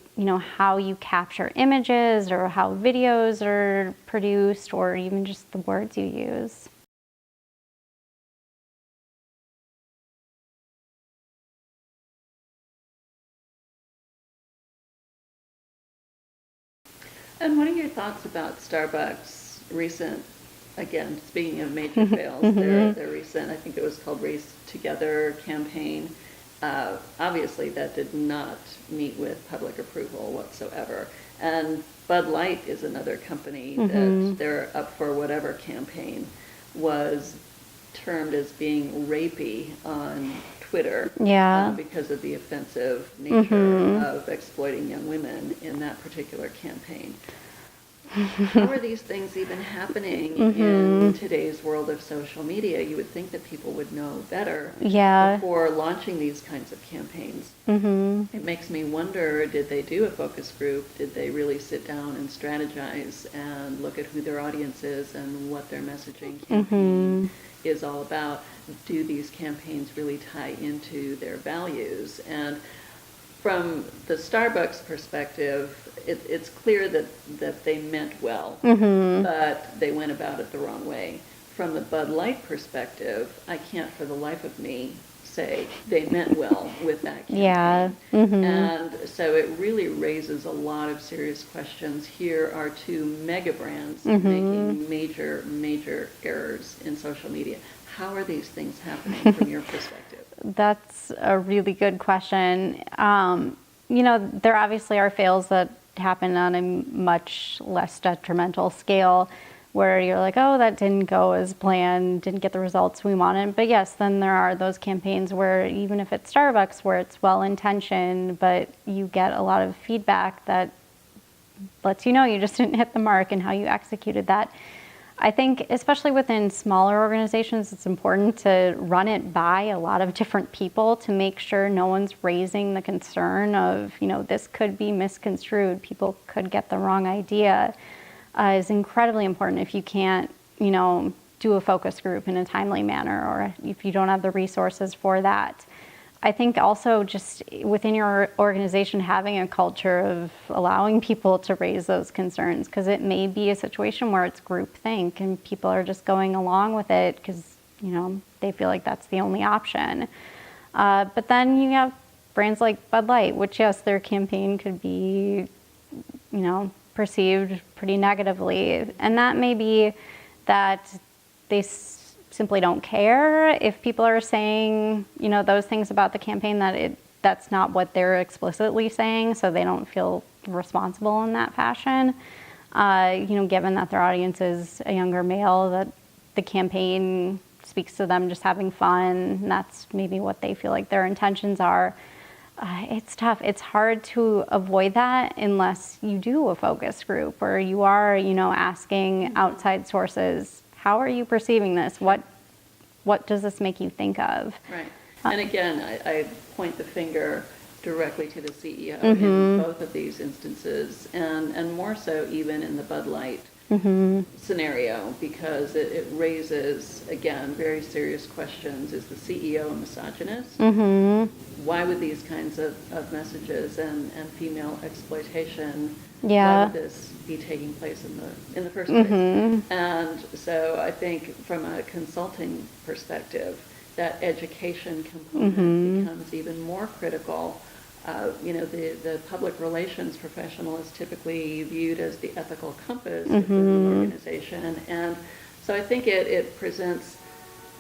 how you capture images or how videos are produced or even just the words you use.
And what are your thoughts about Starbucks' recent, again, speaking of major fails, their recent, I think it was called Race Together campaign. Obviously, that did not meet with public approval whatsoever. And Bud Light is another company that their Up for Whatever campaign was termed as being rapey on Twitter because of the offensive nature of exploiting young women in that particular campaign. How are these things even happening in today's world of social media? You would think that people would know better before launching these kinds of campaigns. It makes me wonder, did they do a focus group? Did they really sit down and strategize and look at who their audience is and what their messaging campaign is all about? Do these campaigns really tie into their values? And from the Starbucks perspective, it's clear that they meant well, but they went about it the wrong way. From the Bud Light perspective, I can't for the life of me say they meant well with that campaign.
Yeah.
And so it really raises a lot of serious questions. Here are two mega brands making major errors in social media. How are these things happening from your perspective?
That's a really good question. There obviously are fails that happen on a much less detrimental scale where you're like, oh, that didn't go as planned, didn't get the results we wanted. But yes, then there are those campaigns where even if it's Starbucks, where it's well-intentioned, but you get a lot of feedback that lets you know you just didn't hit the mark and how you executed that. I think especially within smaller organizations, it's important to run it by a lot of different people to make sure no one's raising the concern of, this could be misconstrued, people could get the wrong idea. Is incredibly important if you can't, do a focus group in a timely manner, or if you don't have the resources for that. I think also just within your organization having a culture of allowing people to raise those concerns, because it may be a situation where it's groupthink and people are just going along with it because, they feel like that's the only option. But then you have brands like Bud Light, which yes, their campaign could be, perceived pretty negatively. And that may be that they simply don't care if people are saying, those things about the campaign, that's not what they're explicitly saying, so they don't feel responsible in that fashion. Given that their audience is a younger male, that the campaign speaks to them just having fun, and that's maybe what they feel like their intentions are. It's tough. It's hard to avoid that unless you do a focus group or you are, asking outside sources, how are you perceiving this? What does this make you think of?
Right. And again, I point the finger directly to the CEO in both of these instances, and more so even in the Bud Light scenario, because it raises, again, very serious questions. Is the CEO a misogynist? Why would these kinds of messages and female exploitation, why would this be taking place in the first place? And so I think from a consulting perspective, that education component becomes even more critical. The public relations professional is typically viewed as the ethical compass of the organization. And so I think it presents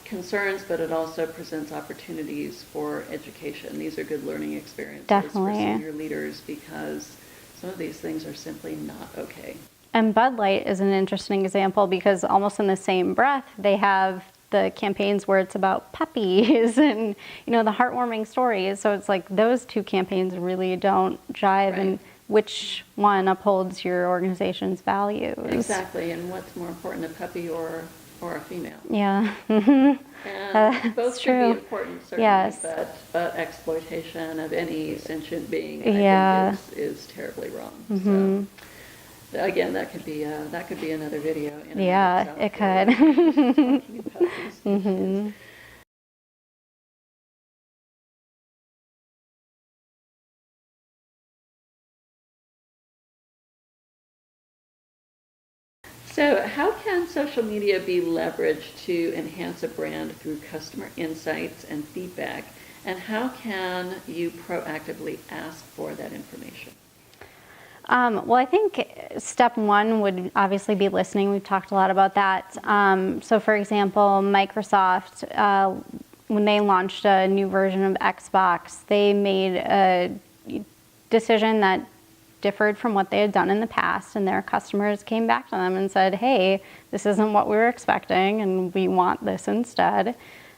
concerns, but it also presents opportunities for education. These are good learning experiences for senior leaders because some of these things are simply not okay.
And Bud Light is an interesting example because almost in the same breath, they have the campaigns where it's about puppies and, the heartwarming stories. So it's like those two campaigns really don't jive. Right. And which one upholds your organization's values? Exactly.
And what's more important, a puppy or a female?
Yeah.
And both should
true.
be important, certainly.
Yes.
But exploitation of any sentient being, I think, is terribly wrong. So again, that could be another video.
Yeah, it could.
Talking about these issues. So how can social media be leveraged to enhance a brand through customer insights and feedback? And how can you proactively ask for that information?
Well, I think step one would obviously be listening. We've talked a lot about that. So for example, Microsoft, when they launched a new version of Xbox, they made a decision that differed from what they had done in the past, and their customers came back to them and said, hey, this isn't what we were expecting, and we want this instead.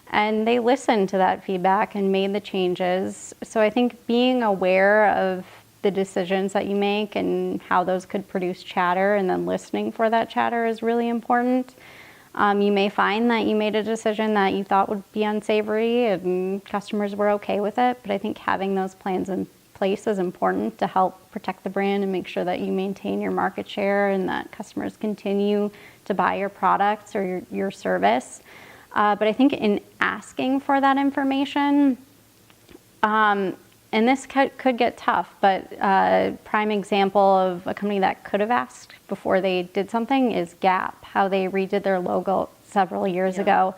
And they listened to that feedback and made the changes. So I think being aware of the decisions that you make and how those could produce chatter and then listening for that chatter is really important. You may find that you made a decision that you thought would be unsavory and customers were okay with it, but I think having those plans in place is important to help protect the brand and make sure that you maintain your market share and that customers continue to buy your products or your service. But I think in asking for that information, And this could get tough, but a prime example of a company that could have asked before they did something is Gap, how they redid their logo several years ago.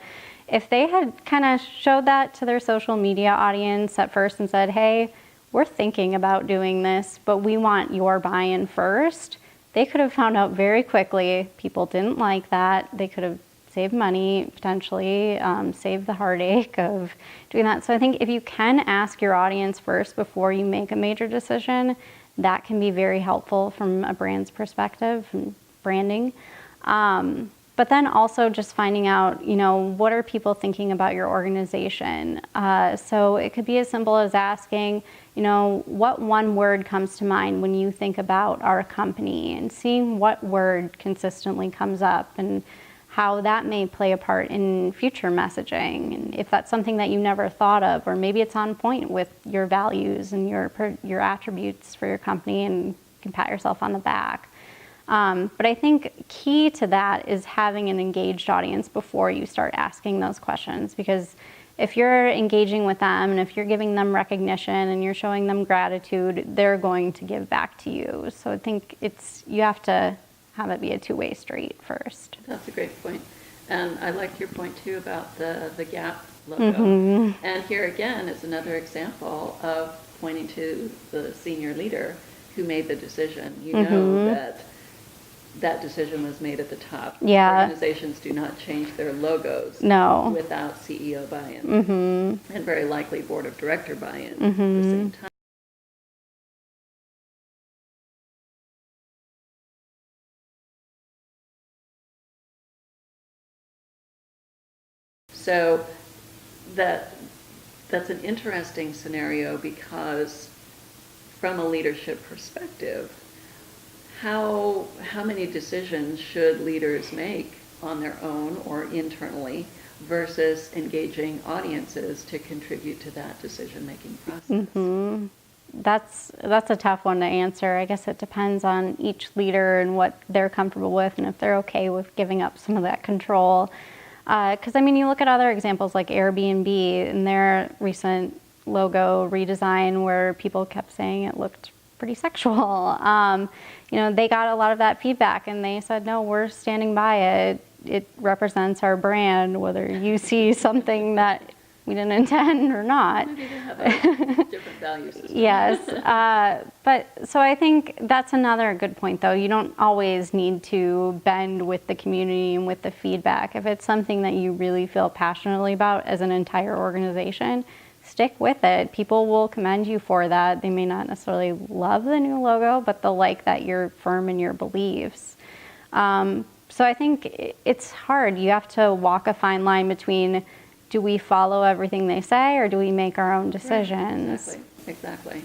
If they had kind of showed that to their social media audience at first and said, hey, we're thinking about doing this, but we want your buy-in first, they could have found out very quickly people didn't like that. They could have saved money, potentially, save the heartache of doing that. So I think if you can ask your audience first before you make a major decision, that can be very helpful from a brand's perspective and branding. But then also just finding out, what are people thinking about your organization? So it could be as simple as asking, what one word comes to mind when you think about our company, and seeing what word consistently comes up and how that may play a part in future messaging. And if that's something that you never thought of, or maybe it's on point with your values and your attributes for your company, and you can pat yourself on the back. But I think key to that is having an engaged audience before you start asking those questions, because if you're engaging with them and if you're giving them recognition and you're showing them gratitude, they're going to give back to you. So I think you have to have it be a two-way street first.
That's a great point. And I liked your point too about the Gap logo. And here again is another example of pointing to the senior leader who made the decision. You know that decision was made at the top.
Yeah.
Organizations do not change their logos without CEO buy-in, and very likely board of director buy-in at the same time. So that's an interesting scenario, because from a leadership perspective, how many decisions should leaders make on their own or internally versus engaging audiences to contribute to that decision-making process?
That's a tough one to answer. I guess it depends on each leader and what they're comfortable with, and if they're okay with giving up some of that control. Because, you look at other examples like Airbnb and their recent logo redesign, where people kept saying it looked pretty sexual. They got a lot of that feedback, and they said, no, we're standing by it. It represents our brand, whether you see something that we didn't intend or not.
Maybe they have a different value system.
Yes. So I think that's another good point, though. You don't always need to bend with the community and with the feedback. If it's something that you really feel passionately about as an entire organization, stick with it. People will commend you for that. They may not necessarily love the new logo, but they'll like that you're firm in your beliefs. So I think it's hard. You have to walk a fine line between, do we follow everything they say, or do we make our own decisions?
Right. Exactly.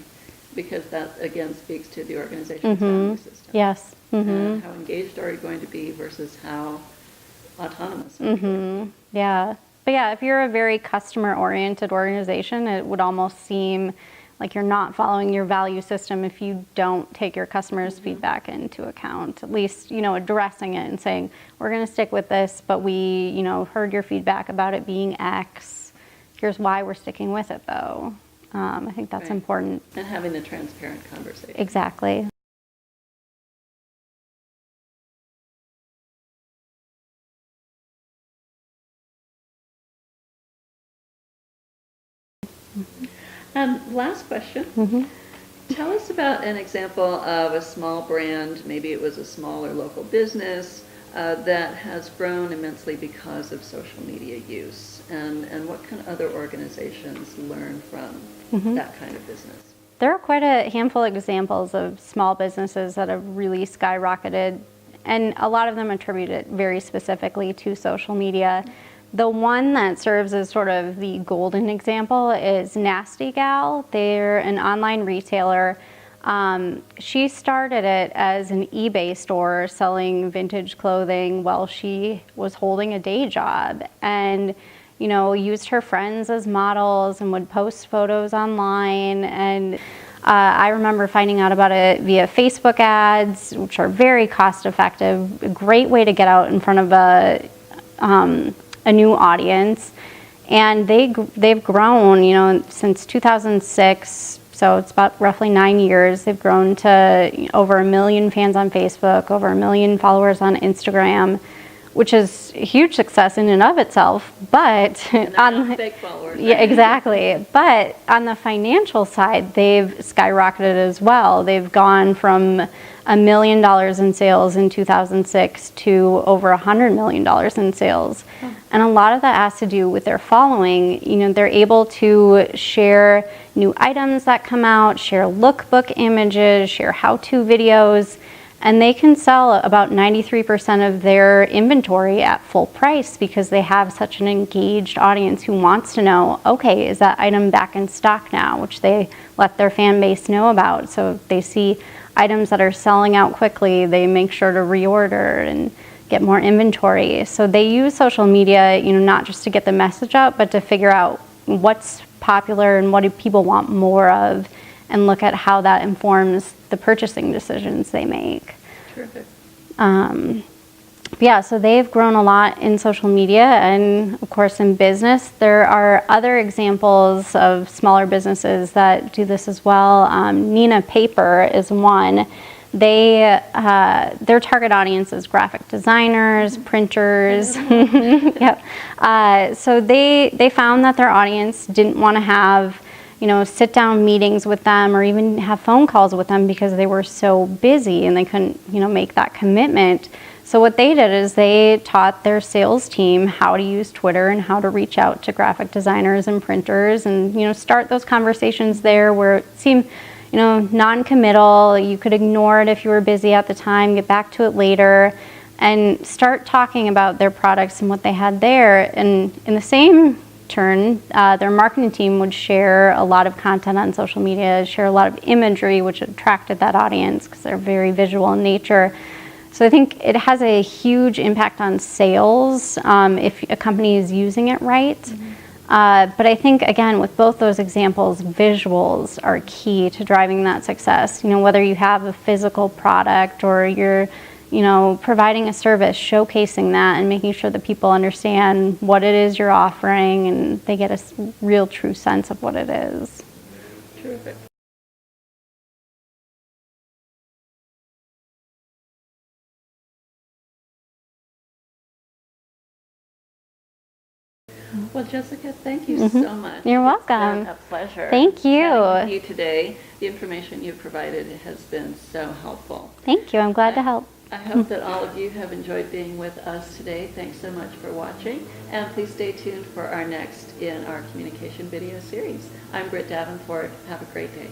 Because that, again, speaks to the organization's value system.
Yes.
How engaged are you going to be versus how autonomous are you?
Yeah. But yeah, if you're a very customer-oriented organization, it would almost seem like you're not following your value system if you don't take your customers' feedback into account. At least, addressing it and saying, we're going to stick with this, but we, heard your feedback about it being X. Here's why we're sticking with it, though. I think that's important.
And having the transparent conversation.
Exactly.
Last question. Tell us about an example of a small brand, maybe it was a smaller local business, that has grown immensely because of social media use, and what can other organizations learn from that kind of business?
There are quite a handful of examples of small businesses that have really skyrocketed, and a lot of them attribute it very specifically to social media. The one that serves as sort of the golden example is Nasty Gal. They're an online retailer. She started it as an eBay store selling vintage clothing while she was holding a day job, and used her friends as models and would post photos online. And I remember finding out about it via Facebook ads, which are very cost effective, a great way to get out in front of a new audience. And they've grown, since 2006, so it's about roughly 9 years. They've grown to over 1 million fans on Facebook, over 1 million followers on Instagram, which is a huge success in and of itself. But
And they're not fake followers.
yeah, exactly. But on the financial side, they've skyrocketed as well. They've gone from $1 million in sales in 2006 to over $100 million in sales. And a lot of that has to do with their following. You know, they're able to share new items that come out, share lookbook images, share how-to videos, and they can sell about 93% of their inventory at full price because they have such an engaged audience who wants to know, okay, is that item back in stock now, which they let their fan base know about. So if they see items that are selling out quickly, they make sure to reorder and get more inventory. So they use social media, you know, not just to get the message out, but to figure out what's popular and what do people want more of, and look at how that informs the purchasing decisions they make.
Terrific.
Yeah, so they've grown a lot in social media, and of course in business. There are other examples of smaller businesses that do this as well. Nina Paper is one. Their target audience is graphic designers, printers. Yep. So they found that their audience didn't want to have, you know, sit down meetings with them or even have phone calls with them because they were so busy and they couldn't, you know, make that commitment. So what they did is they taught their sales team how to use Twitter and how to reach out to graphic designers and printers and, you know, start those conversations there where it seemed, you know, non-committal. You could ignore it if you were busy at the time, get back to it later, and start talking about their products and what they had there. And in the same turn, their marketing team would share a lot of content on social media, share a lot of imagery, which attracted that audience because they're very visual in nature. So I think it has a huge impact on sales if a company is using it right. But I think, again, with both those examples, visuals are key to driving that success. You know, whether you have a physical product or you're, you know, providing a service, showcasing that and making sure that people understand what it is you're offering and they get a real true sense of what it is.
Terrific. Well, Jessica, thank you so much.
You're
It's
welcome.
been a pleasure.
Thank you.
Chatting with you today. The information you've provided has been so helpful.
Thank you. I'm glad to help.
I hope that all of you have enjoyed being with us today. Thanks so much for watching, and please stay tuned for our next in our communication video series. I'm Britt Davenport. Have a great day.